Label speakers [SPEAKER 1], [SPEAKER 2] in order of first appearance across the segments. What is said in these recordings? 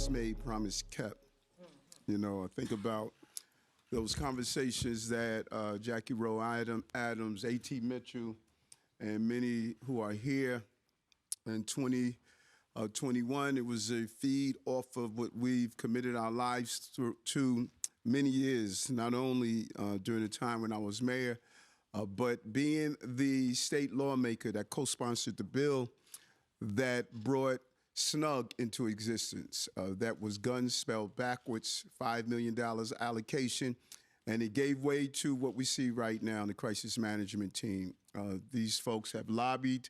[SPEAKER 1] Made, promise kept. You know, I think about those conversations that Jackie Rowe Adams, A.T. Mitchell, and many who are here in 2021. It was a feed off of what we've committed our lives to many years, not only during the time when I was mayor, but being the state lawmaker that co-sponsored the bill that brought SNUG into existence. That was guns spelled backwards, $5 million allocation, and it gave way to what we see right now in the crisis management team. These folks have lobbied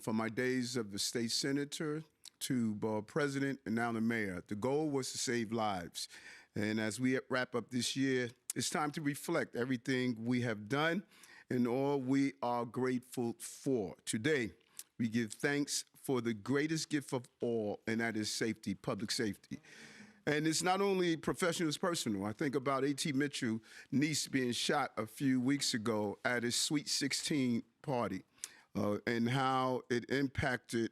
[SPEAKER 1] from my days of the state senator to president and now the mayor. The goal was to save lives. And as we wrap up this year, it's time to reflect everything we have done and all we are grateful for. Today, we give thanks for the greatest gift of all, and that is safety, public safety. And it's not only professional, it's personal. I think about A.T. Mitchell's niece being shot a few weeks ago at his Sweet 16 party and how it impacted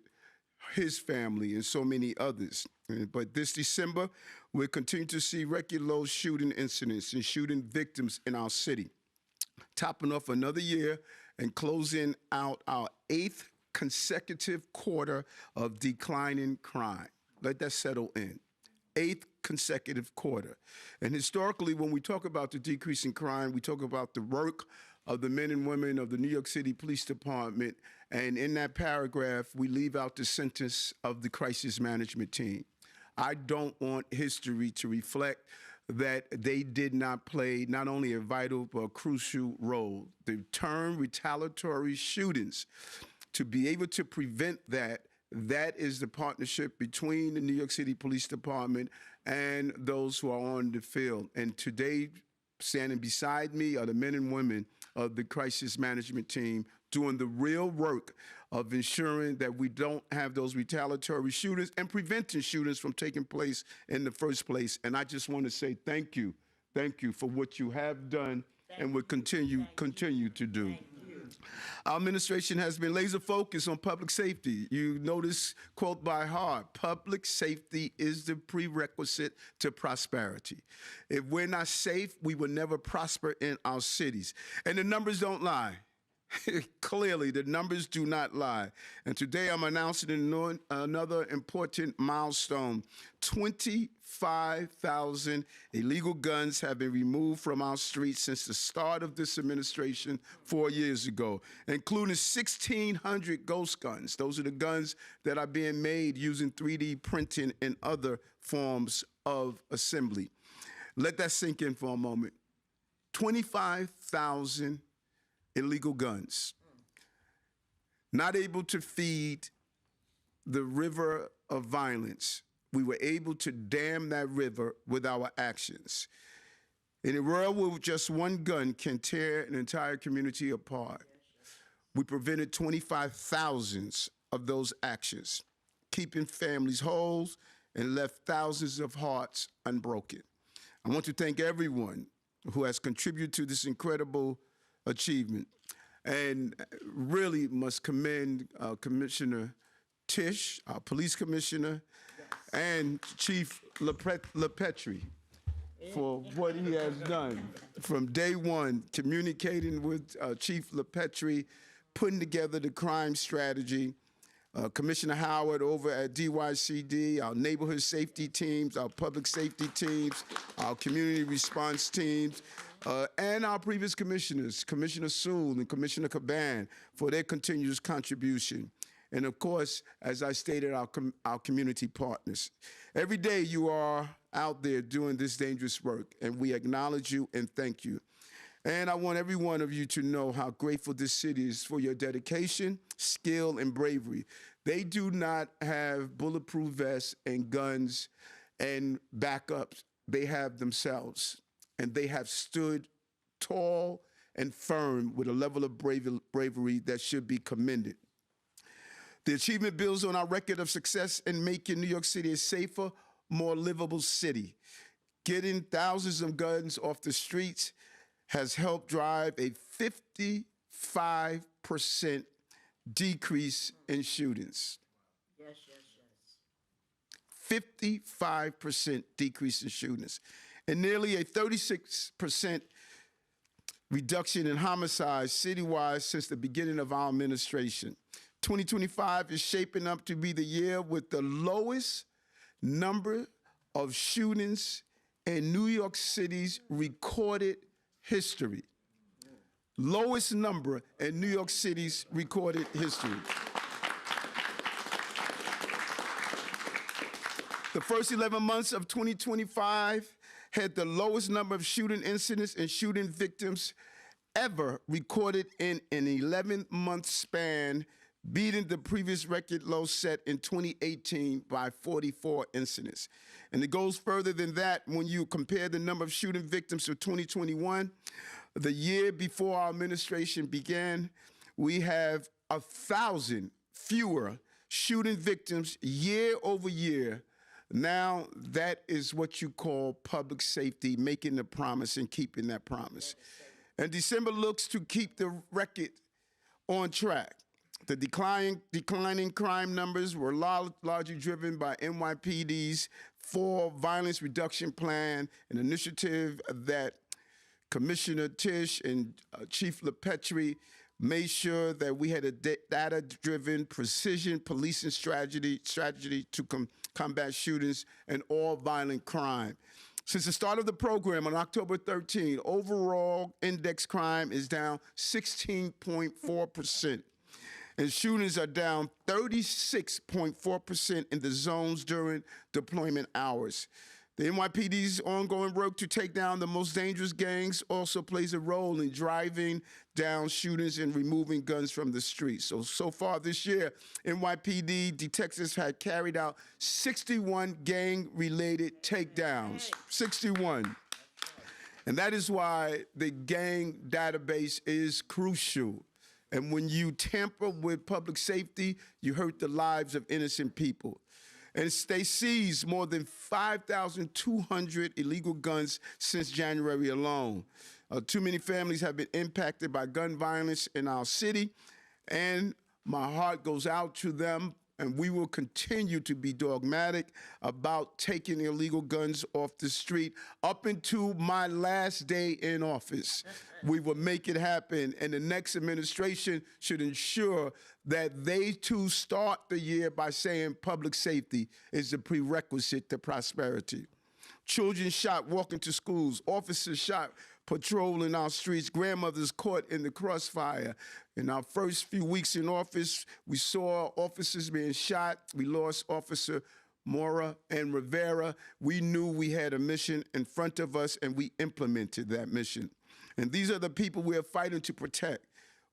[SPEAKER 1] his family and so many others. But this December, we'll continue to see regular shooting incidents and shooting victims in our city, topping off another year and closing out our 8th consecutive quarter of declining crime. Let that settle in. 8th consecutive quarter. And historically, when we talk about the decrease in crime, we talk about the work of the men and women of the New York City Police Department. And in that paragraph, we leave out the sentence of the crisis management team. I don't want history to reflect that they did not play not only a vital but a crucial role. The term retaliatory shootings, to be able to prevent that, that is the partnership between the New York City Police Department and those who are on the field. And today, standing beside me are the men and women of the crisis management team doing the real work of ensuring that we don't have those retaliatory shootings and preventing shootings from taking place in the first place. And I just want to say thank you for what you have done and will continue to do. Our administration has been laser focused on public safety. You notice, quote by heart, public safety is the prerequisite to prosperity. If we're not safe, we will never prosper in our cities. And the numbers don't lie. Clearly, the numbers do not lie. And today I'm announcing another important milestone. 25,000 illegal guns have been removed from our streets since the start of this administration 4 years ago, including 1,600 ghost guns. Those are the guns that are being made using 3D printing and other forms of assembly. Let that sink in for a moment. 25,000 illegal guns, not able to feed the river of violence. We were able to dam that river with our actions. In a world where just one gun can tear an entire community apart, we prevented 25,000 of those actions, keeping families whole and left thousands of hearts unbroken. I want to thank everyone who has contributed to this incredible achievement, and really must commend Commissioner Tisch, our police commissioner, and Chief LePetri for what he has done from day one, communicating with Chief LePetri, putting together the crime strategy. Commissioner Howard over at DYCD, our neighborhood safety teams, our public safety teams, our community response teams, and our previous commissioners, Commissioner Sewell and Commissioner Caban, for their continuous contribution. And of course, as I stated, our community partners. Every day you are out there doing this dangerous work, and we acknowledge you and thank you. And I want every one of you to know how grateful this city is for your dedication, skill, and bravery. They do not have bulletproof vests and guns and backups. They have themselves. And they have stood tall and firm with a level of bravery that should be commended. The achievement builds on our record of success in making New York City a safer, more livable city. Getting thousands of guns off the streets has helped drive a 55% decrease in shootings.
[SPEAKER 2] Yes, yes, yes.
[SPEAKER 1] 55% decrease in shootings, and nearly a 36% reduction in homicides citywide since the beginning of our administration. 2025 is shaping up to be the year with the lowest number of shootings in New York City's recorded history. Lowest number in New York City's recorded history. The first 11 months of 2025 had the lowest number of shooting incidents and shooting victims ever recorded in an 11-month span, beating the previous record low set in 2018 by 44 incidents. And it goes further than that when you compare the number of shooting victims to 2021. The year before our administration began, we have 1,000 fewer shooting victims year over year. Now that is what you call public safety, making the promise and keeping that promise. And December looks to keep the record on track. The declining crime numbers were largely driven by NYPD's Fall Violence Reduction Plan, an initiative that Commissioner Tisch and Chief LePetri made sure that we had a data-driven precision policing strategy to combat shootings and all violent crime. Since the start of the program on October 13, overall index crime is down 16.4%. And shootings are down 36.4% in the zones during deployment hours. The NYPD's ongoing work to take down the most dangerous gangs also plays a role in driving down shootings and removing guns from the streets. So far this year, NYPD detectives had carried out 61 gang-related takedowns, 61. And that is why the gang database is crucial. And when you tamper with public safety, you hurt the lives of innocent people. And they seized more than 5,200 illegal guns since January alone. Too many families have been impacted by gun violence in our city, and my heart goes out to them and we will continue to be dogmatic about taking illegal guns off the street up until my last day in office. We will make it happen, and the next administration should ensure that they too start the year by saying public safety is a prerequisite to prosperity. Children shot walking to schools, officers shot patrolling our streets, grandmothers caught in the crossfire. In our first few weeks in office, we saw officers being shot. We lost Officer Mora and Rivera. We knew we had a mission in front of us, and we implemented that mission. And these are the people we are fighting to protect.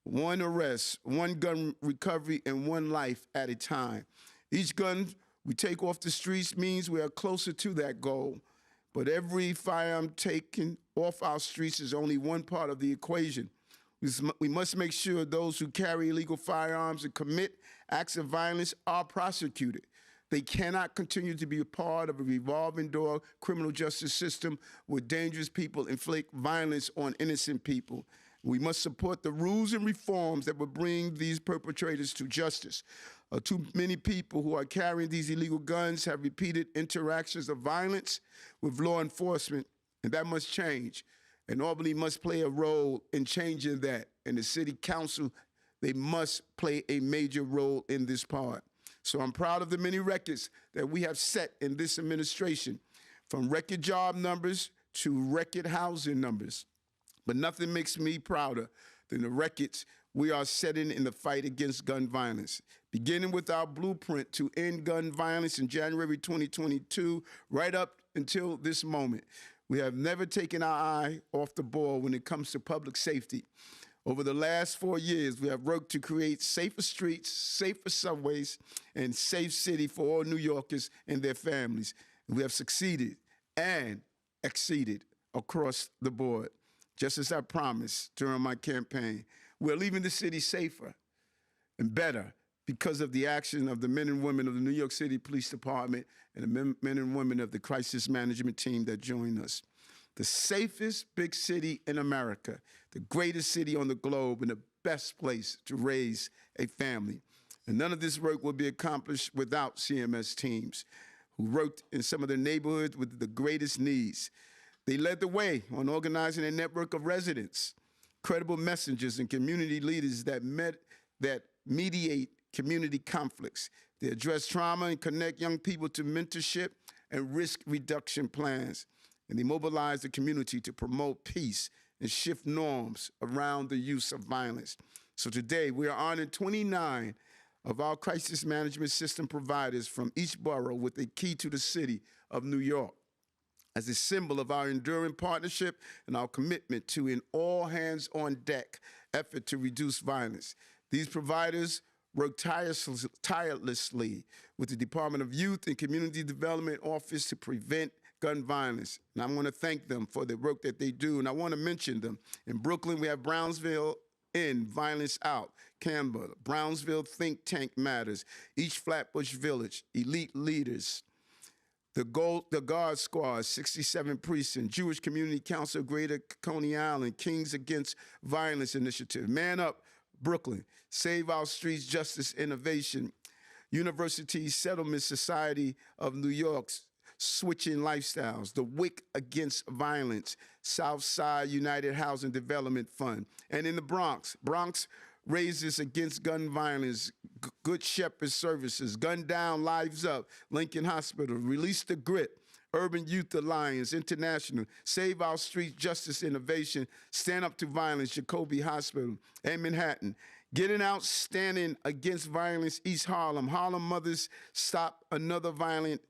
[SPEAKER 1] One arrest, one gun recovery, and one life at a time. Each gun we take off the streets means we are closer to that goal. But every firearm taken off our streets is only one part of the equation. We must make sure those who carry illegal firearms and commit acts of violence are prosecuted. They cannot continue to be a part of a revolving door criminal justice system where dangerous people inflict violence on innocent people. We must support the rules and reforms that will bring these perpetrators to justice. Too many people who are carrying these illegal guns have repeated interactions of violence with law enforcement, and that must change. And Albany must play a role in changing that. And the city council, they must play a major role in this part. So I'm proud of the many records that we have set in this administration, from record job numbers to record housing numbers. But nothing makes me prouder than the records we are setting in the fight against gun violence. Beginning with our blueprint to end gun violence in January 2022, right up until this moment, we have never taken our eye off the ball when it comes to public safety. Over the last 4 years, we have worked to create safer streets, safer subways, and safe city for all New Yorkers and their families. And we have succeeded and exceeded across the board. Just as I promised during my campaign, we're leaving the city safer and better because of the action of the men and women of the New York City Police Department and the men and women of the crisis management team that joined us. The safest big city in America, the greatest city on the globe, and the best place to raise a family. And none of this work will be accomplished without CMS teams who worked in some of the neighborhoods with the greatest needs. They led the way on organizing a network of residents, credible messengers, and community leaders that mediate community conflicts. They address trauma and connect young people to mentorship and risk reduction plans. And they mobilize the community to promote peace and shift norms around the use of violence. So today, we are honoring 29 of our crisis management system providers from each borough with a key to the city of New York, as a symbol of our enduring partnership and our commitment to an all-hands-on-deck effort to reduce violence. These providers work tirelessly with the Department of Youth and Community Development Office to prevent gun violence. And I want to thank them for the work that they do, and I want to mention them. In Brooklyn, we have Brownsville In, Violence Out, Canberra, Brownsville Think Tank Matters, East Flatbush Village, Elite Leaders, the Guard Squad, 67 Precinct, Jewish Community Council, Greater Coney Island, Kings Against Violence Initiative, Man Up, Brooklyn, Save Our Streets, Justice Innovation, University Settlement Society of New York's Switching Lifestyles, the WIC Against Violence, Southside United Housing Development Fund. And in the Bronx Raises Against Gun Violence, Good Shepherd Services, Gun Down, Lives Up, Lincoln Hospital, Release the Grit, Urban Youth Alliance, International, Save Our Streets, Justice Innovation, Stand Up to Violence, Jacoby Hospital, and Manhattan. Getting Out, Standing Against Violence, East Harlem, Harlem Mothers Stop Another Violent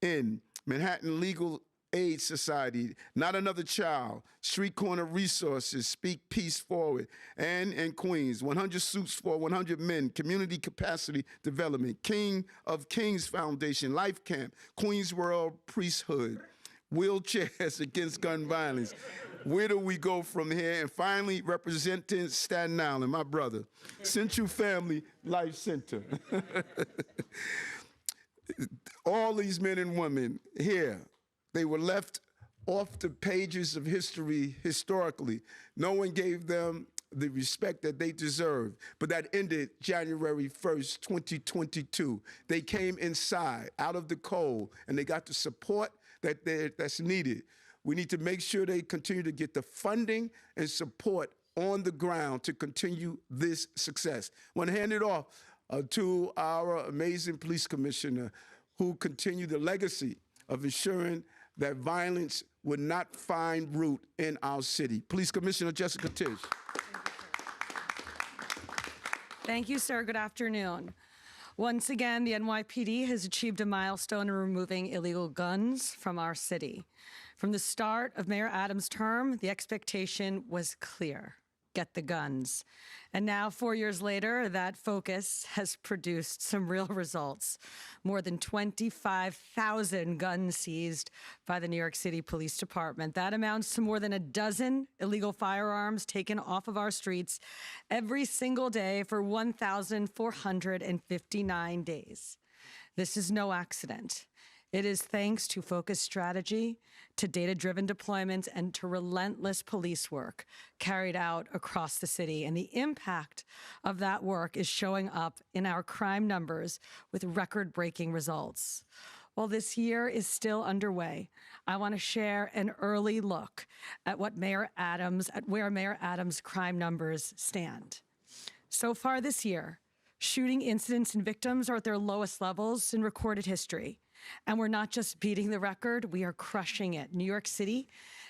[SPEAKER 1] End, Manhattan Legal Aid Society, Not Another Child, Street Corner Resources, Speak Peace Forward, and in Queens, 100 Suits for 100 Men, Community Capacity Development, King of Kings Foundation, Life Camp, Queens World Priesthood, Wheelchairs Against Gun Violence. Where do we go from here? And finally, representing Staten Island, my brother, Central Family Life Center. All these men and women here, they were left off the pages of history historically. No one gave them the respect that they deserve. But that ended January 1st, 2022. They came inside, out of the cold, and they got the support that's needed. We need to make sure they continue to get the funding and support on the ground to continue this success. I want to hand it off to our amazing police commissioner who continue the legacy of ensuring that violence would not find root in our city. Police Commissioner Jessica Tisch.
[SPEAKER 3] Thank you, sir. Good afternoon. Once again, the NYPD has achieved a milestone in removing illegal guns from our city. From the start of Mayor Adams' term, the expectation was clear: get the guns. And now, 4 years later, that focus has produced some real results. More than 25,000 guns seized by the New York City Police Department. That amounts to more than a dozen illegal firearms taken off of our streets every single day for 1,459 days. This is no accident. It is thanks to focused strategy, to data-driven deployments, and to relentless police work carried out across the city. And the impact of that work is showing up in our crime numbers with record-breaking results. While this year is still underway, I want to share an early look at where Mayor Adams' crime numbers stand. So far this year, shooting incidents and victims are at their lowest levels in recorded history. And we're not just beating the record, we are crushing it. New York City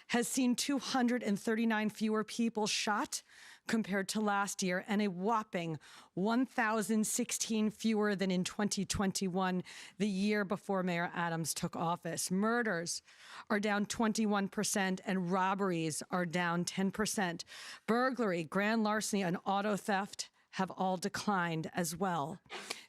[SPEAKER 3] has seen 239 fewer people shot compared to last year, and a whopping 1,016 fewer than in 2021, the year before Mayor Adams took office. Murders are down 21%, and robberies are down 10%. Burglary, grand larceny, and auto theft have all declined as well.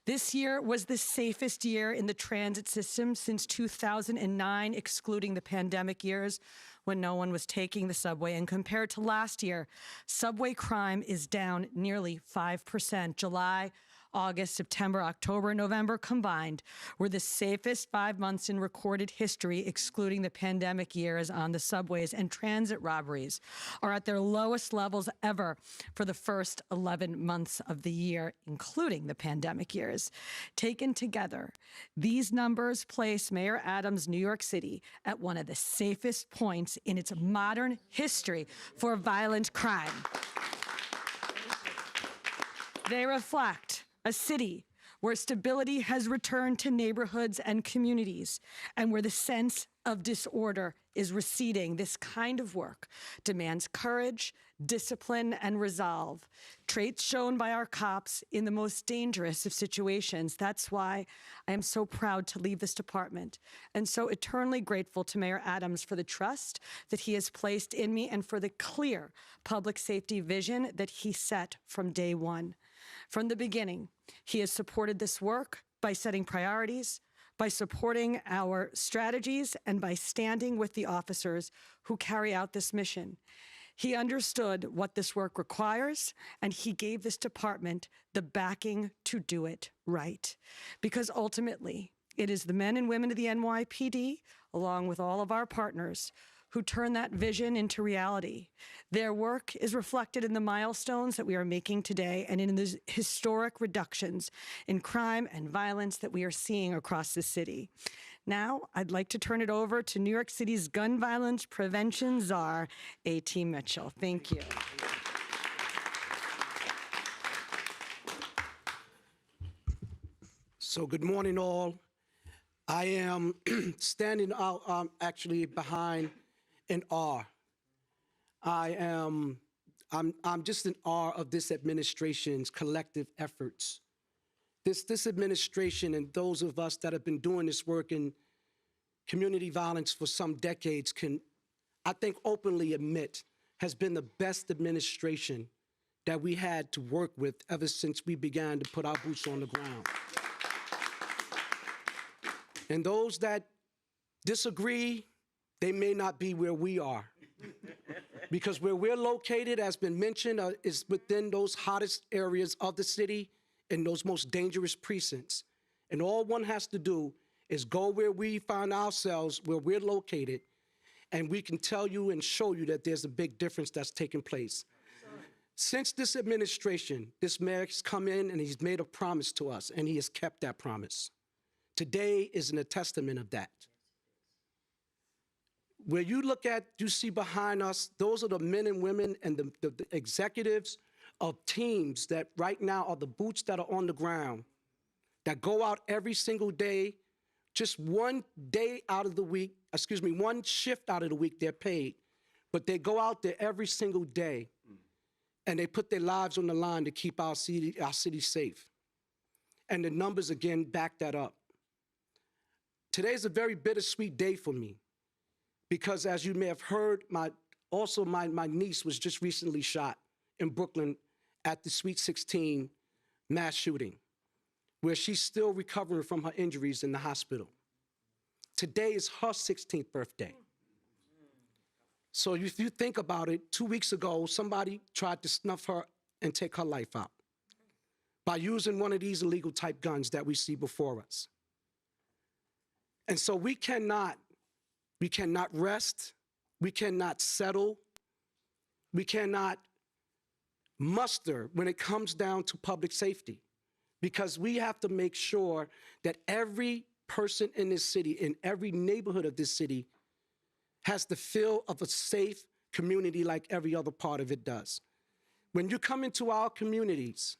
[SPEAKER 3] This year was the safest year in the transit system since 2009, excluding the pandemic years when no one was taking the subway. And compared to last year, subway crime is down nearly 5%. July, August, September, October, and November combined were the safest 5 months in recorded history, excluding the pandemic years on the subways, and transit robberies are at their lowest levels ever for the first 11 months of the year, including the pandemic years. Taken together, these numbers place Mayor Adams' New York City at one of the safest points in its modern history for violent crime. They reflect a city where stability has returned to neighborhoods and communities, and where the sense of disorder is receding. This kind of work demands courage, discipline, and resolve, traits shown by our cops in the most dangerous of situations. That's why I am so proud to leave this department, and so eternally grateful to Mayor Adams for the trust that he has placed in me and for the clear public safety vision that he set from day one. From the beginning, he has supported this work by setting priorities, by supporting our strategies, and by standing with the officers who carry out this mission. He understood what this work requires, and he gave this department the backing to do it right. Because ultimately, it is the men and women of the NYPD, along with all of our partners, who turn that vision into reality. Their work is reflected in the milestones that we are making today and in the historic reductions in crime and violence that we are seeing across the city. Now, I'd like to turn it over to New York City's gun violence prevention czar, A.T. Mitchell. Thank you.
[SPEAKER 4] So good morning, all. I am standing out actually behind in awe. I'm just in awe of this administration's collective efforts. This administration and those of us that have been doing this work in community violence for some decades can, I think, openly admit has been the best administration that we had to work with ever since we began to put our boots on the ground. And those that disagree, they may not be where we are. Because where we're located, as been mentioned, is within those hottest areas of the city and those most dangerous precincts. And all one has to do is go where we find ourselves, where we're located, and we can tell you and show you that there's a big difference that's taking place. Since this administration, this mayor has come in and he's made a promise to us, and he has kept that promise. Today is a testament of that. Where you look at, you see behind us, those are the men and women and the executives of teams that right now are the boots that are on the ground, that go out every single day, just one day out of the week, one shift out of the week they're paid, but they go out there every single day and they put their lives on the line to keep our city safe. And the numbers, again, back that up. Today's a very bittersweet day for me because, as you may have heard, my niece was just recently shot in Brooklyn at the Sweet 16 mass shooting, where she's still recovering from her injuries in the hospital. Today is her 16th birthday. So if you think about it, 2 weeks ago, somebody tried to snuff her and take her life out by using one of these illegal type guns that we see before us. And so we cannot rest, we cannot settle, we cannot muster when it comes down to public safety, because we have to make sure that every person in this city, in every neighborhood of this city, has the feel of a safe community like every other part of it does. When you come into our communities,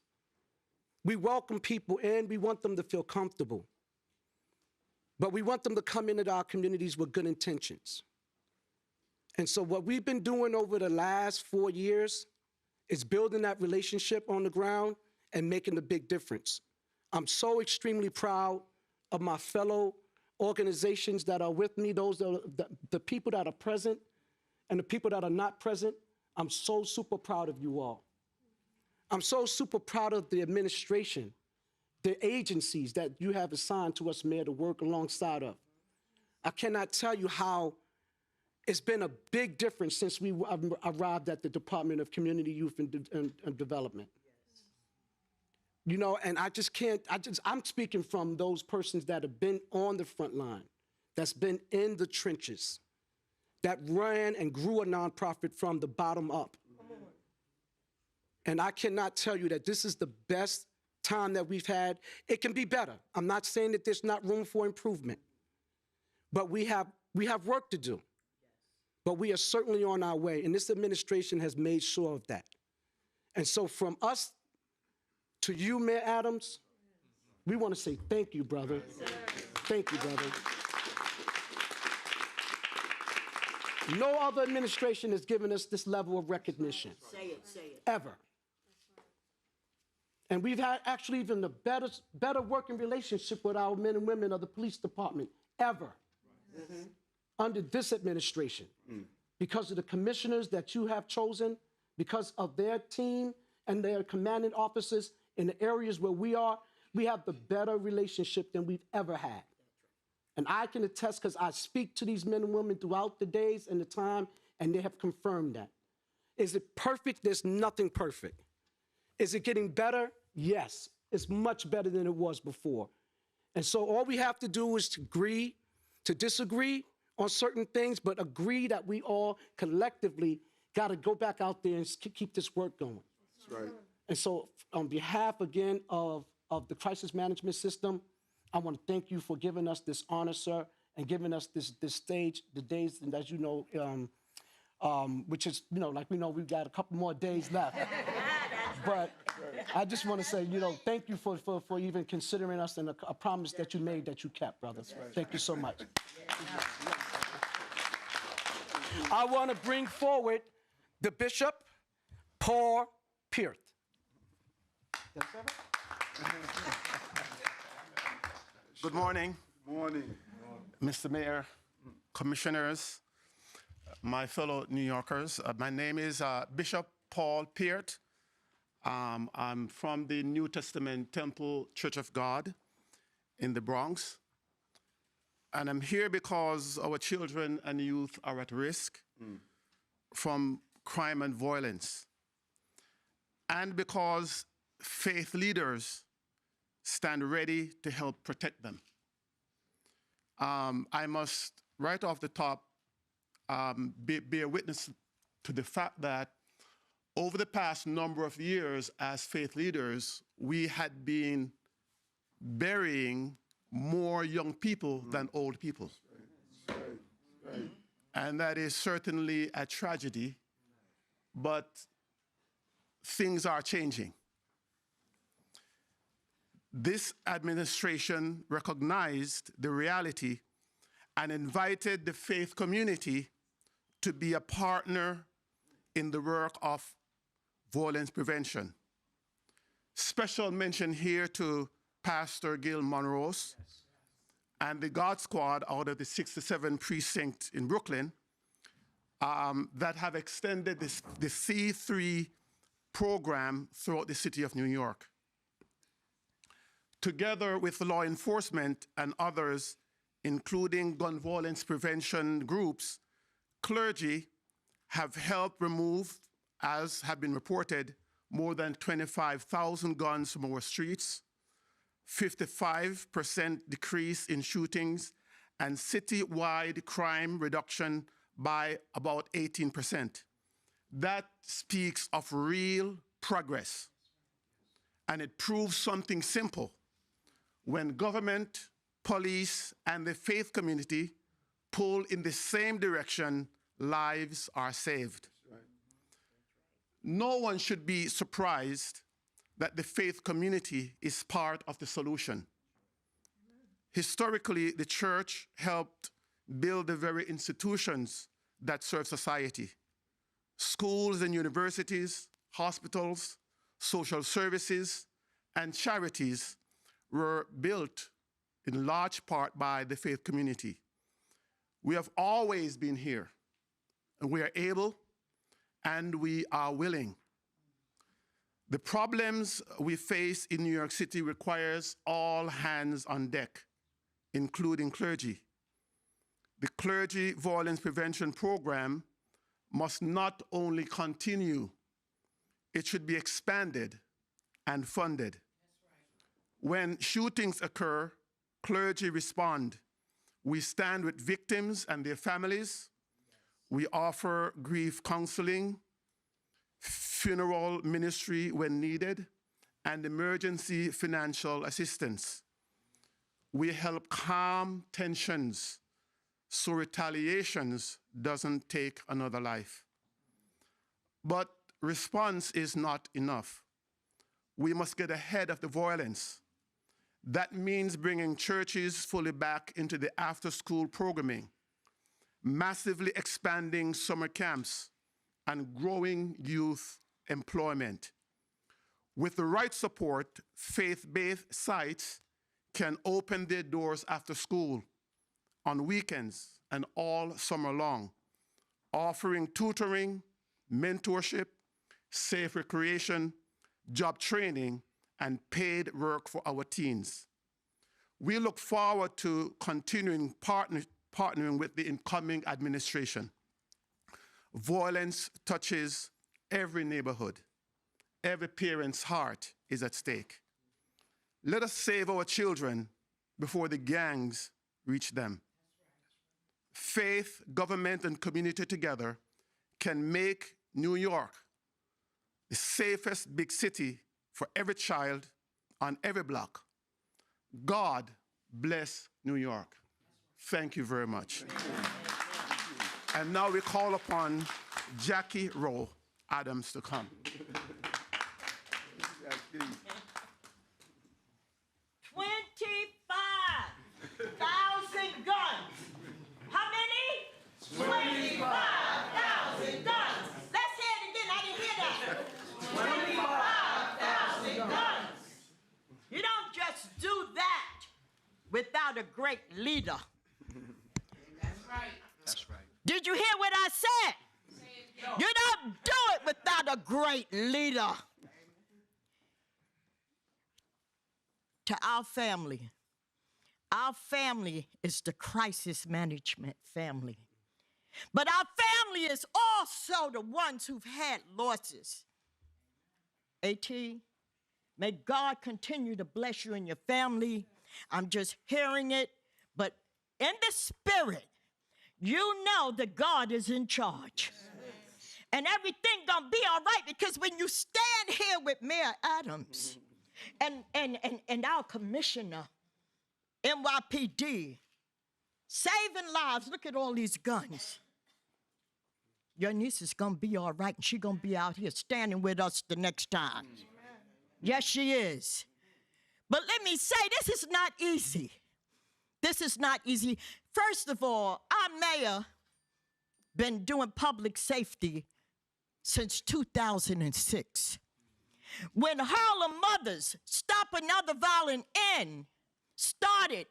[SPEAKER 4] we welcome people in, we want them to feel comfortable. But we want them to come into our communities with good intentions. And so what we've been doing over the last 4 years is building that relationship on the ground and making the big difference. I'm so extremely proud of my fellow organizations that are with me, those that are, the people that are present and the people that are not present. I'm so super proud of you all. I'm so super proud of the administration, the agencies that you have assigned to us, Mayor, to work alongside of. I cannot tell you how it's been a big difference since we arrived at the Department of Community, Youth, and Development. You know, and I'm speaking from those persons that have been on the front line, that's been in the trenches, that ran and grew a nonprofit from the bottom up. And I cannot tell you that this is the best time that we've had. It can be better. I'm not saying that there's not room for improvement, but we have work to do. But we are certainly on our way, and this administration has made sure of that. And so from us to you, Mayor Adams, we want to say thank you, brother. Thank you, brother. No other administration has given us this level of recognition.
[SPEAKER 2] Say it.
[SPEAKER 4] Ever. And we've had actually even a better working relationship with our men and women of the police department ever under this administration. Because of the commissioners that you have chosen, because of their team and their commanding officers in the areas where we have the better relationship than we've ever had. And I can attest, because I speak to these men and women throughout the days and the time, and they have confirmed that. Is it perfect? There's nothing perfect. Is it getting better? Yes, it's much better than it was before. And so all we have to do is to agree to disagree on certain things, but agree that we all collectively got to go back out there and keep this work going.
[SPEAKER 1] That's right.
[SPEAKER 4] And so on behalf, again, of the crisis management system, I want to thank you for giving us this honor, sir, and giving us this stage, the days, and as you know, which is, you know, like we know we've got a couple more days left. But I just want to say, you know, thank you for even considering us and a promise that you made that you kept, brother. Thank you so much. I want to bring forward the Bishop Paul Peart.
[SPEAKER 5] Good morning.
[SPEAKER 1] Morning.
[SPEAKER 5] Mr. Mayor, commissioners, my fellow New Yorkers. My name is Bishop Paul Peart. I'm from the New Testament Temple Church of God in the Bronx. And I'm here because our children and youth are at risk from crime and violence. And because faith leaders stand ready to help protect them. I must, right off the top, bear witness to the fact that over the past number of years as faith leaders, we had been burying more young people than old people. And that is certainly a tragedy, but things are changing. This administration recognized the reality and invited the faith community to be a partner in the work of violence prevention. Special mention here to Pastor Gil Monrose and the God Squad out of the 67 precinct in Brooklyn that have extended the C3 program throughout the city of New York. Together with law enforcement and others, including gun violence prevention groups, clergy have helped remove, as have been reported, more than 25,000 guns from our streets, 55% decrease in shootings, and citywide crime reduction by about 18%. That speaks of real progress. And it proves something simple. When government, police, and the faith community pull in the same direction, lives are saved. No one should be surprised that the faith community is part of the solution. Historically, the church helped build the very institutions that serve society. Schools and universities, hospitals, social services, and charities were built in large part by the faith community. We have always been here, and we are able and we are willing. The problems we face in New York City requires all hands on deck, including clergy. The Clergy Violence Prevention Program must not only continue, it should be expanded and funded. When shootings occur, clergy respond. We stand with victims and their families. We offer grief counseling, funeral ministry when needed, and emergency financial assistance. We help calm tensions so retaliations doesn't take another life. But response is not enough. We must get ahead of the violence. That means bringing churches fully back into the after-school programming, massively expanding summer camps, and growing youth employment. With the right support, faith-based sites can open their doors after school, on weekends, and all summer long, offering tutoring, mentorship, safe recreation, job training, and paid work for our teens. We look forward to continuing partnering with the incoming administration. Violence touches every neighborhood. Every parent's heart is at stake. Let us save our children before the gangs reach them. Faith, government, and community together can make New York the safest big city for every child on every block. God bless New York. Thank you very much. And now we call upon Jackie Rowe Adams to come.
[SPEAKER 2] 25,000 guns. How many? 25,000 guns. Let's hear it again. I didn't hear that. 25,000 guns. You don't just do that without a great leader.
[SPEAKER 6] That's right. That's right.
[SPEAKER 2] Did you hear what I said? You don't do it without a great leader. To our family is the crisis management family. But our family is also the ones who've had losses. AT, may God continue to bless you and your family. I'm just hearing it, but in the spirit, you know that God is in charge. And everything gonna be all right, because when you stand here with Mayor Adams and our commissioner, NYPD, saving lives, look at all these guns. Your niece is gonna be all right, and she's gonna be out here standing with us the next time. Yes, she is. But let me say, this is not easy. This is not easy. First of all, our mayor been doing public safety since 2006. When Harlem Mothers Stop Another Violent End started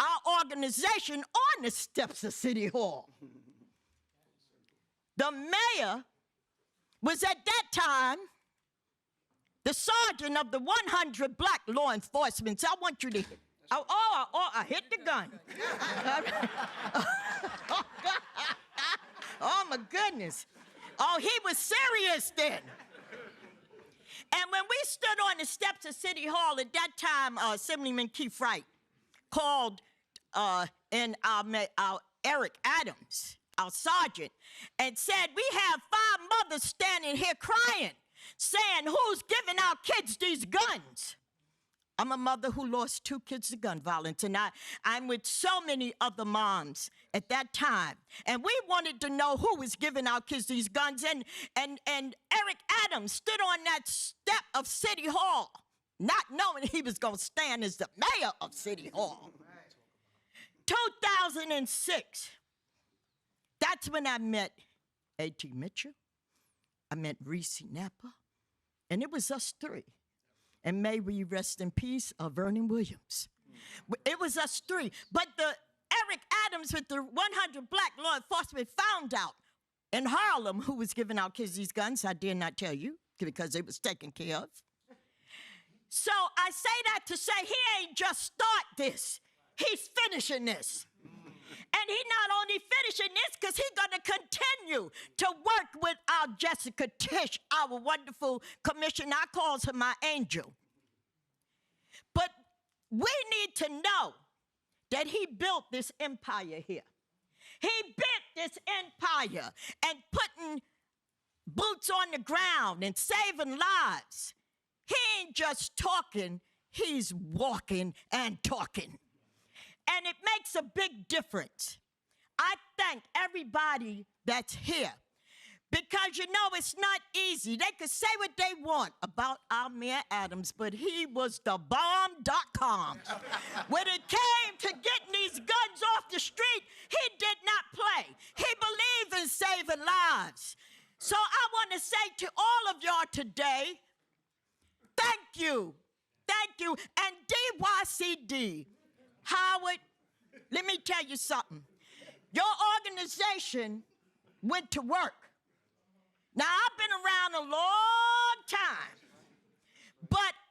[SPEAKER 2] our organization on the steps of City Hall. The mayor was at that time the sergeant of the 100 black law enforcement. So I want you to hit. I hit the gun. Oh, my goodness. Oh, he was serious then. And when we stood on the steps of City Hall at that time, Assemblyman Keith Wright called in our Eric Adams, our sergeant, and said, we have 5 mothers standing here crying, saying, who's giving our kids these guns? I'm a mother who lost 2 kids to gun violence, and I'm with so many other moms at that time. And we wanted to know who was giving our kids these guns, and Eric Adams stood on that step of City Hall, not knowing he was going to stand as the mayor of City Hall. 2006, that's when I met A.T. Mitchell, I met Reese Napa, and it was us 3. And may we rest in peace, Vernon Williams. It was us 3. But the Eric Adams with the 100 black law enforcement found out in Harlem who was giving our kids these guns. I dare not tell you because it was taken care of. So I say that to say he ain't just start this. He's finishing this. And he's not only finishing this because he's going to continue to work with our Jessica Tisch, our wonderful commissioner. I calls her my angel. But we need to know that he built this empire here. He built this empire and putting boots on the ground and saving lives. He ain't just talking, he's walking and talking. And it makes a big difference. I thank everybody that's here because, you know, it's not easy. They could say what they want about our Mayor Adams, but he was the bomb.com. When it came to getting these guns off the street, he did not play. He believed in saving lives. So I want to say to all of y'all today, thank you. Thank you. And DYCD, Howard, let me tell you something. Your organization went to work. Now, I've been around a long time,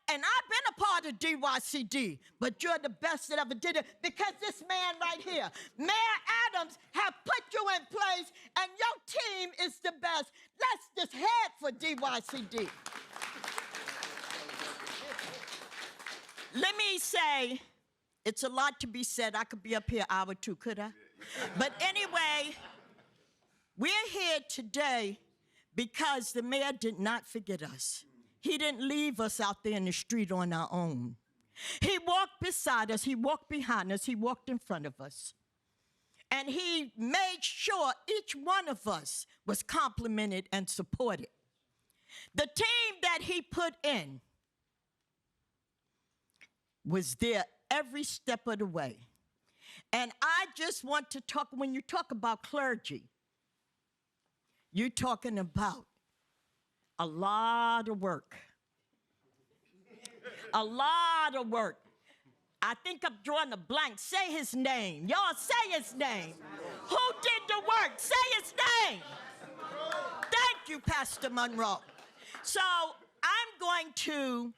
[SPEAKER 2] and I've been a part of DYCD, but you're the best that ever did it because this man right here, Mayor Adams, have put you in place, and your team is the best. Let's just head for DYCD. Let me say, it's a lot to be said. I could be up here an hour or 2, could I? But anyway, we're here today because the mayor did not forget us. He didn't leave us out there in the street on our own. He walked beside us, he walked behind us, he walked in front of us. And he made sure each one of us was complimented and supported. The team that he put in was there every step of the way. And I just want to talk, when you talk about clergy, you're talking about a lot of work. A lot of work. I think I'm drawing a blank. Say his name. Y'all say his name. Who did the work? Say his name. Thank you, Pastor Monroe. So I'm going to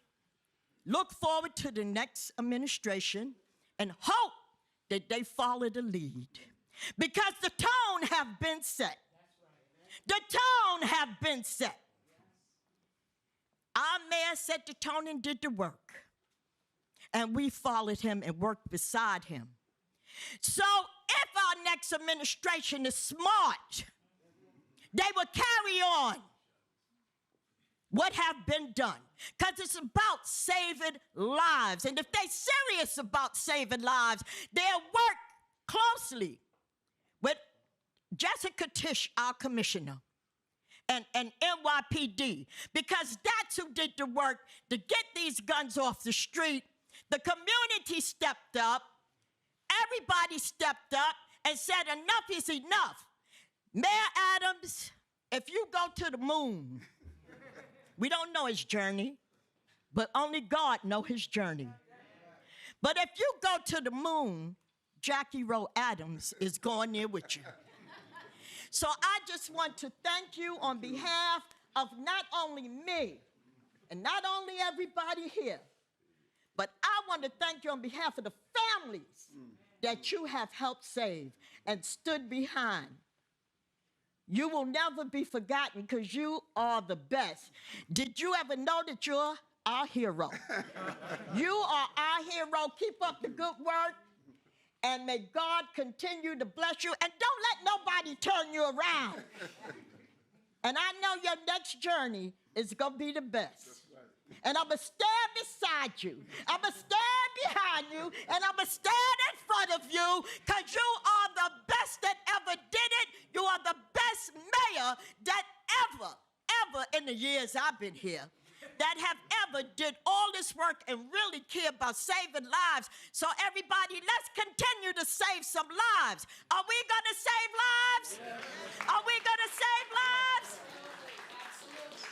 [SPEAKER 2] look forward to the next administration and hope that they follow the lead. Because the tone have been set. The tone have been set. Our mayor set the tone and did the work. And we followed him and worked beside him. So if our next administration is smart, they will carry on what have been done, because it's about saving lives. And if they're serious about saving lives, they'll work closely with Jessica Tisch, our commissioner, and NYPD, because that's who did the work to get these guns off the street. The community stepped up, everybody stepped up and said enough is enough. Mayor Adams, if you go to the moon, we don't know his journey, but only God knows his journey. But if you go to the moon, Jackie Rowe Adams is going there with you. So I just want to thank you on behalf of not only me and not only everybody here, but I want to thank you on behalf of the families that you have helped save and stood behind. You will never be forgotten because you are the best. Did you ever know that you're our hero? You are our hero. Keep up the good work, and may God continue to bless you. And don't let nobody turn you around. And I know your next journey is going to be the best. And I'm going to stand beside you. I'm going to stand behind you. And I'm going to stand in front of you because you are the best that ever did it. You are the best mayor that ever in the years I've been here that have ever did all this work and really care about saving lives. So everybody, let's continue to save some lives. Are we going to save lives? Are we going to save lives?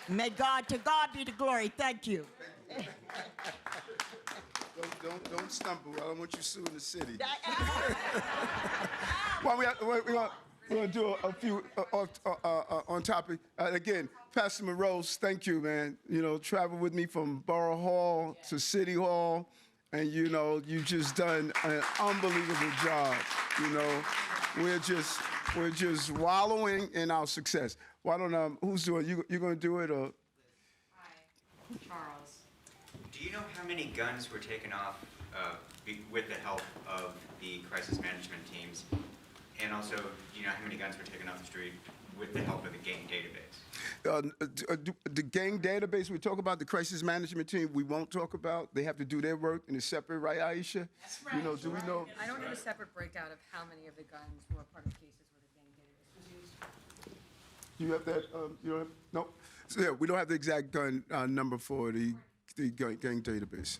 [SPEAKER 2] May God, to God be the glory. Thank you.
[SPEAKER 1] Don't stumble. I don't want you suing the city. Well, we're going to do a few on topic. Again, Pastor Monroe, thank you, man. You know, travel with me from Borough Hall to City Hall, and you know, you just done an unbelievable job. You know, we're just wallowing in our success. Why don't who's doing? You going to do it or?
[SPEAKER 7] Hi, Charles. Do you know how many guns were taken off with the help of the crisis management teams? And also, do you know how many guns were taken off the street with the help of the gang database?
[SPEAKER 1] The gang database, we talk about the crisis management team, we won't talk about. They have to do their work in a separate, right, Aisha? That's right. You know, do we know?
[SPEAKER 3] I don't have a separate breakout of how many of the guns were part of cases where the gang database was used.
[SPEAKER 1] Do you have that? You don't have? No. So, yeah, we don't have the exact gun number for the gang database.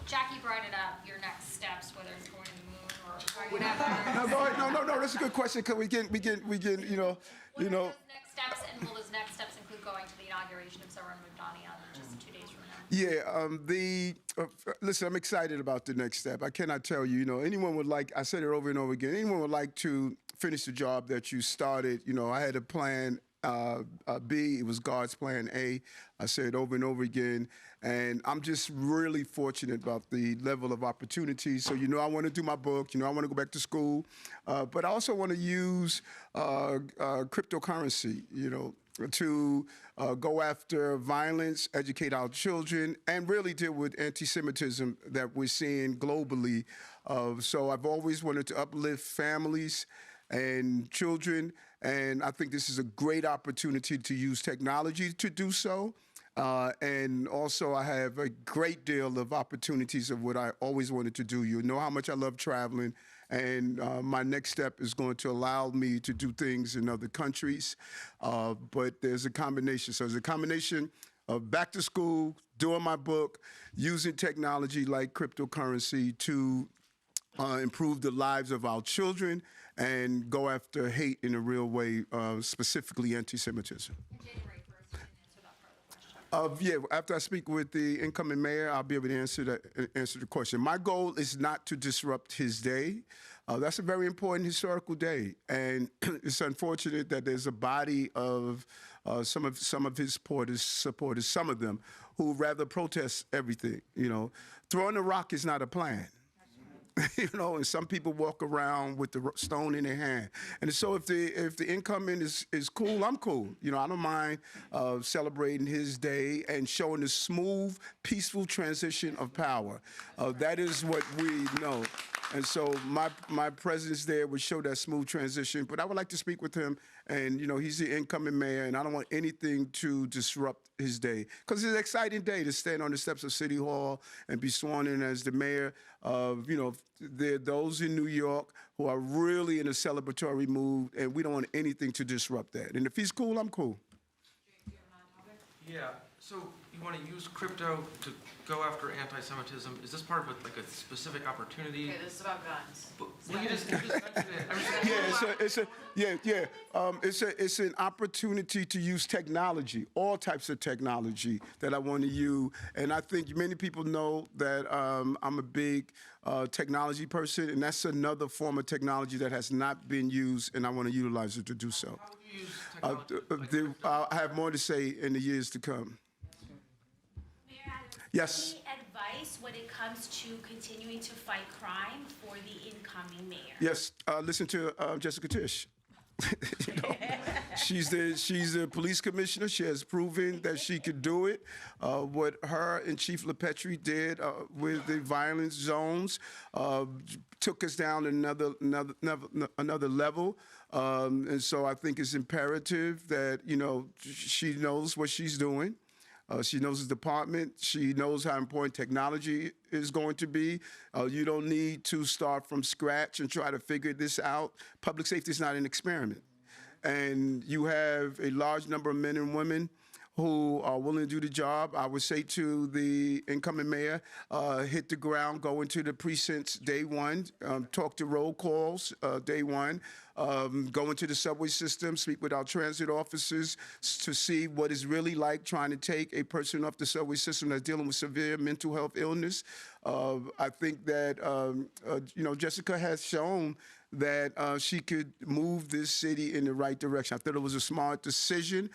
[SPEAKER 8] Jackie brought it up, your next steps, whether it's going to the moon or whatever.
[SPEAKER 1] No, go ahead. No, that's a good question because we get, you know.
[SPEAKER 8] What are those next steps, and will those next steps include going to the inauguration of Silver and Mcdonald just 2 days from now?
[SPEAKER 1] Yeah, listen, I'm excited about the next step. I cannot tell you, you know, anyone would like, I said it over and over again, anyone would like to finish the job that you started. You know, I had a plan B, it was God's plan A. I said it over and over again, and I'm just really fortunate about the level of opportunities. So, you know, I want to do my book, you know, I want to go back to school, but I also want to use cryptocurrency, you know, to go after violence, educate our children, and really deal with anti-Semitism that we're seeing globally. So I've always wanted to uplift families and children, and I think this is a great opportunity to use technology to do so. And also I have a great deal of opportunities of what I always wanted to do. You know how much I love traveling, and my next step is going to allow me to do things in other countries, but there's a combination. So there's a combination of back to school, doing my book, using technology like cryptocurrency to improve the lives of our children and go after hate in a real way, specifically anti-Semitism.
[SPEAKER 8] January 1st, you can answer that part of the question.
[SPEAKER 1] Yeah, after I speak with the incoming mayor, I'll be able to answer the question. My goal is not to disrupt his day. That's a very important historical day, and it's unfortunate that there's a body of some of his supporters, some of them, who rather protest everything. You know, throwing a rock is not a plan. You know, and some people walk around with the stone in their hand. And so if the incoming is cool, I'm cool. You know, I don't mind celebrating his day and showing the smooth, peaceful transition of power. That is what we know. And so my presence there would show that smooth transition. But I would like to speak with him, and he's the incoming mayor, and I don't want anything to disrupt his day, because it's an exciting day to stand on the steps of City Hall and be sworn in as the mayor of, there are those in New York who are really in a celebratory mood, and we don't want anything to disrupt that. And if he's cool, I'm cool.
[SPEAKER 6] Yeah, so you want to use crypto to go after anti-Semitism? Is this part of like a specific opportunity?
[SPEAKER 9] Okay, this is about guns.
[SPEAKER 6] Well, you just mentioned it.
[SPEAKER 1] It's an opportunity to use technology, all types of technology that I want to use. And I think many people know that I'm a big technology person, and that's another form of technology that has not been used, and I want to utilize it to do so.
[SPEAKER 6] How would you use technology?
[SPEAKER 1] I have more to say in the years to come.
[SPEAKER 10] Mayor Adams,
[SPEAKER 1] Yes.
[SPEAKER 10] any advice when it comes to continuing to fight crime for the incoming mayor?
[SPEAKER 1] Yes, listen to Jessica Tisch. She's the police commissioner. She has proven that she could do it. What her and Chief LaPetrie did with the violence zones took us down another level. And so I think it's imperative that she knows what she's doing. She knows the department. She knows how important technology is going to be. You don't need to start from scratch and try to figure this out. Public safety is not an experiment. And you have a large number of men and women who are willing to do the job. I would say to the incoming mayor, hit the ground, go into the precincts day one, talk to roll calls day one, go into the subway system, speak with our transit officers to see what it's really like trying to take a person off the subway system that's dealing with severe mental health illness. I think that, Jessica has shown that she could move this city in the right direction. I thought it was a smart decision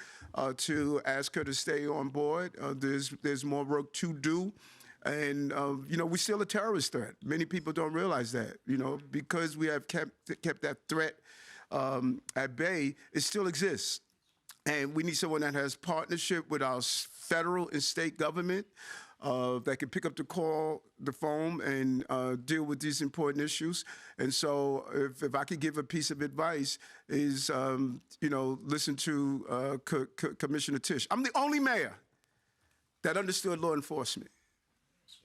[SPEAKER 1] to ask her to stay on board. There's more work to do. And, we're still a terrorist threat. Many people don't realize that, because we have kept that threat at bay, it still exists. And we need someone that has partnership with our federal and state government that can pick up the phone and deal with these important issues. And so if I could give a piece of advice is, listen to Commissioner Tisch. I'm the only mayor that understood law enforcement.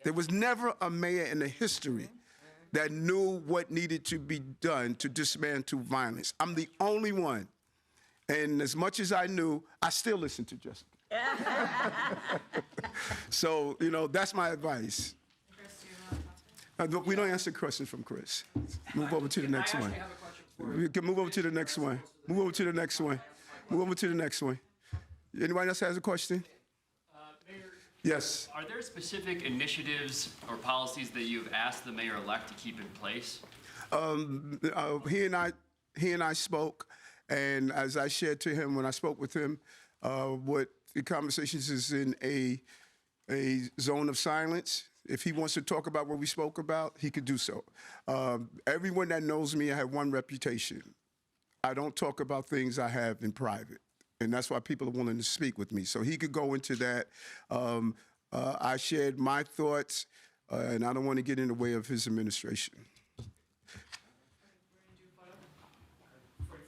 [SPEAKER 1] There was never a mayor in the history that knew what needed to be done to dismantle violence. I'm the only one. And as much as I knew, I still listened to Jessica. So, that's my advice. We don't answer questions from Chris. Move over to the next one. We can move over to the next one. Move over to the next one. Move over to the next one. Anybody else has a question?
[SPEAKER 11] Mayor,
[SPEAKER 1] yes.
[SPEAKER 11] are there specific initiatives or policies that you've asked the mayor-elect to keep in place?
[SPEAKER 1] He and I spoke, and as I shared to him when I spoke with him, what the conversations is in a zone of silence. If he wants to talk about what we spoke about, he could do so. Everyone that knows me, I have one reputation. I don't talk about things I have in private. And that's why people are willing to speak with me. So he could go into that. I shared my thoughts, and I don't want to get in the way of his administration.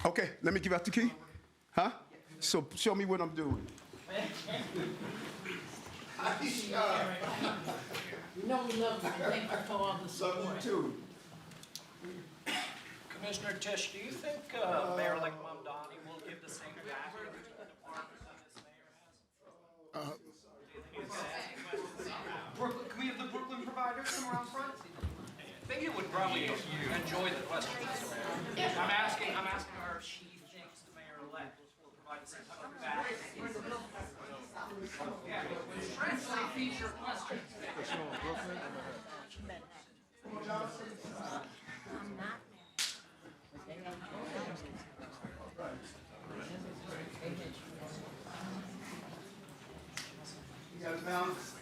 [SPEAKER 1] Okay, let me give out the key. Huh? So show me what I'm doing.
[SPEAKER 9] We know we love you. Thank you for all the support.
[SPEAKER 1] Love you too.
[SPEAKER 12] Commissioner Tisch, do you think Mayor-elect Mamdani will give the same backing to the department that this mayor has?
[SPEAKER 6] Brooklyn, can we have the Brooklyn provider come around front?
[SPEAKER 12] I think you would probably enjoy the question, Mr. Mayor. I'm asking her if she thinks the mayor-elect will provide the same type of backing. Yeah, translate feature questions.
[SPEAKER 1] You got it balanced?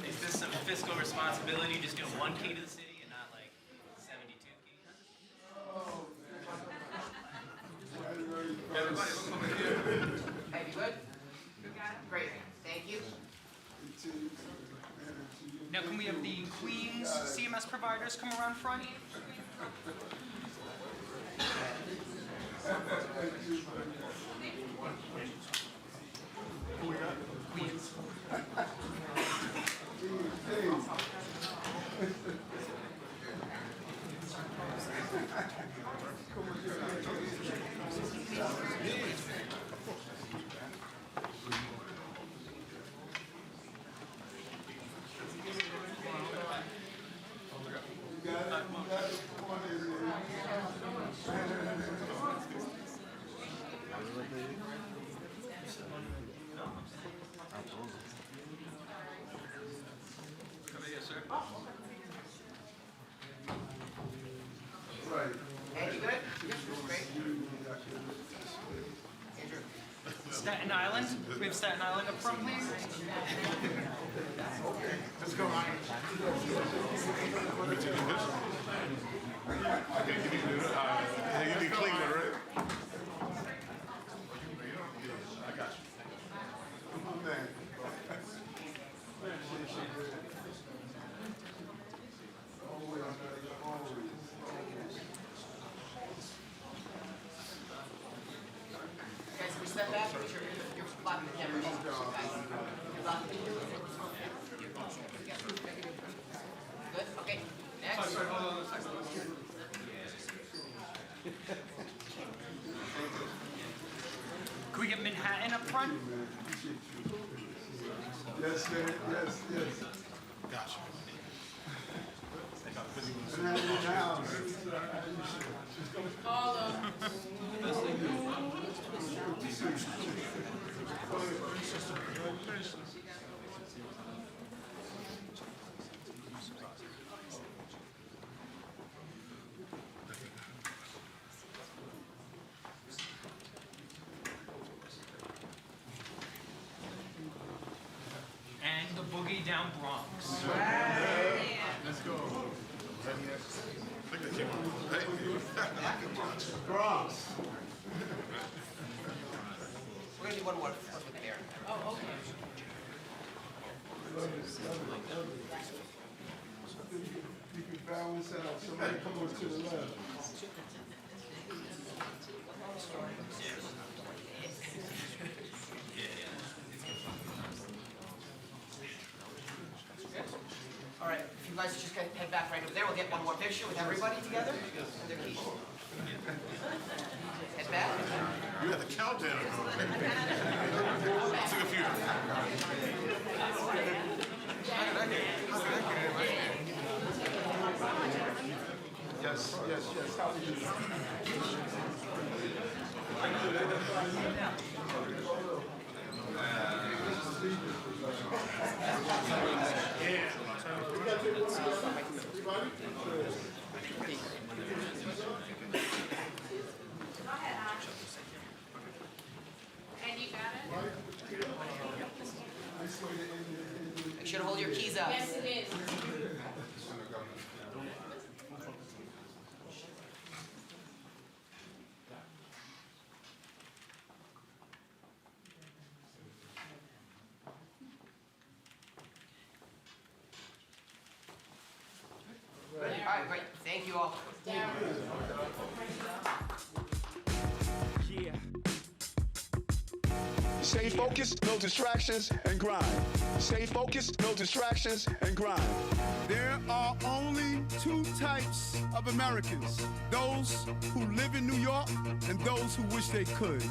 [SPEAKER 12] Is this some fiscal responsibility, just get one key to the city and not like 72 keys?
[SPEAKER 13] Hey, you good? Great, thank you.
[SPEAKER 12] Now can we have the Queens CMS providers come around front? Queens.
[SPEAKER 13] Hey, you good? Great.
[SPEAKER 12] Staten Island. We have Staten Island up front, please.
[SPEAKER 5] Let's go, Ryan. Okay, you need Cleveland, right? I got you. Come on, man.
[SPEAKER 13] Guys, can we step back? You're blocking the camera. You're blocking the camera. Good, okay. Next.
[SPEAKER 12] Sorry, hold on a second. Can we get Manhattan up front?
[SPEAKER 1] Yes, man. Yes, yes.
[SPEAKER 5] Gotcha.
[SPEAKER 12] And the boogie down Bronx.
[SPEAKER 5] Let's go. Look at you.
[SPEAKER 1] Bronx.
[SPEAKER 13] We're gonna do one more with the mayor.
[SPEAKER 9] Oh, okay.
[SPEAKER 1] You can balance out. Somebody come over to the left.
[SPEAKER 13] All right, if you guys just head back right over there, we'll get one more picture with everybody together. With their keys. Head back.
[SPEAKER 5] You had the countdown. Took a few.
[SPEAKER 1] Yes, yes, yes. How are you?
[SPEAKER 8] And you got it?
[SPEAKER 13] Make sure to hold your keys up.
[SPEAKER 9] Yes, it is.
[SPEAKER 13] All right, great. Thank you all.
[SPEAKER 1] Stay focused, no distractions, and grind. Stay focused, no distractions, and grind. There are only two types of Americans: those who live in New York and those who wish they could.